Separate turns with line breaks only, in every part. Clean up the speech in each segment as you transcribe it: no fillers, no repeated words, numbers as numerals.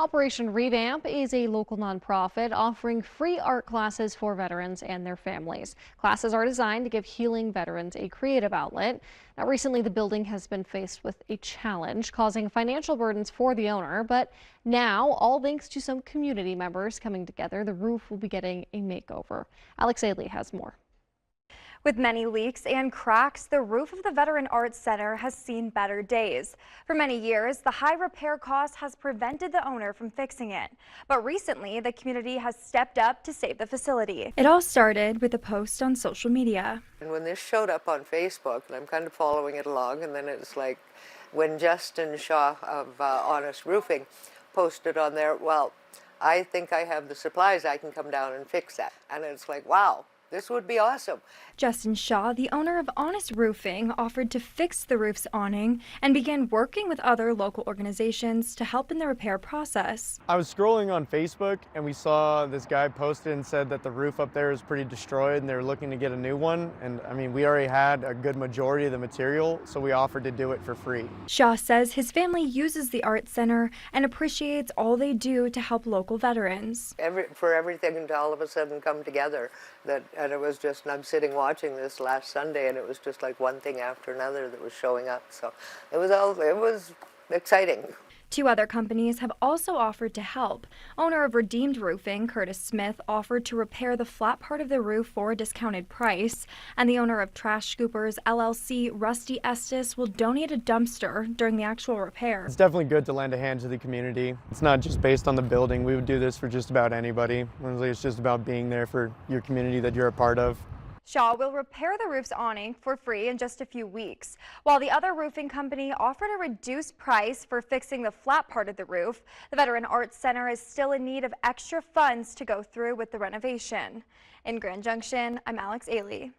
Operation Revamp is a local nonprofit offering free art classes for veterans and their families. Classes are designed to give healing veterans a creative outlet. Now, recently, the building has been faced with a challenge, causing financial burdens for the owner. But now, all thanks to some community members coming together, the roof will be getting a makeover. Alex Ailey has more.
With many leaks and cracks, the roof of the Veteran Arts Center has seen better days. For many years, the high repair cost has prevented the owner from fixing it. But recently, the community has stepped up to save the facility. It all started with a post on social media.
And when this showed up on Facebook, and I'm kind of following it along, and then it's like when Justin Shaw of Honest Roofing posted on there, well, I think I have the supplies, I can come down and fix that. And it's like, wow. This would be awesome.
Justin Shaw, the owner of Honest Roofing, offered to fix the roof's awning and began working with other local organizations to help in the repair process.
I was scrolling on Facebook and we saw this guy posted and said that the roof up there is pretty destroyed and they're looking to get a new one. And I mean, we already had a good majority of the material, so we offered to do it for free.
Shaw says his family uses the art center and appreciates all they do to help local veterans.
For everything to all of a sudden come together, and it was just, and I'm sitting watching this last Sunday, and it was just like one thing after another that was showing up. So it was exciting.
Two other companies have also offered to help. Owner of Redeemed Roofing, Curtis Smith, offered to repair the flat part of the roof for a discounted price. And the owner of Trash Scoopers LLC, Rusty Estes, will donate a dumpster during the actual repair.
It's definitely good to lend a hand to the community. It's not just based on the building. We would do this for just about anybody. Honestly, it's just about being there for your community that you're a part of.
Shaw will repair the roof's awning for free in just a few weeks, while the other roofing company offered a reduced price for fixing the flat part of the roof. The Veteran Arts Center is still in need of extra funds to go through with the renovation. In Grand Junction, I'm Alex Ailey.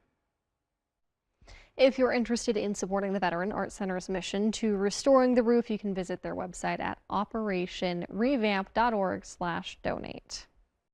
If you're interested in supporting the Veteran Arts Center's mission to restoring the roof, you can visit their website at operationrevamp.org/donate.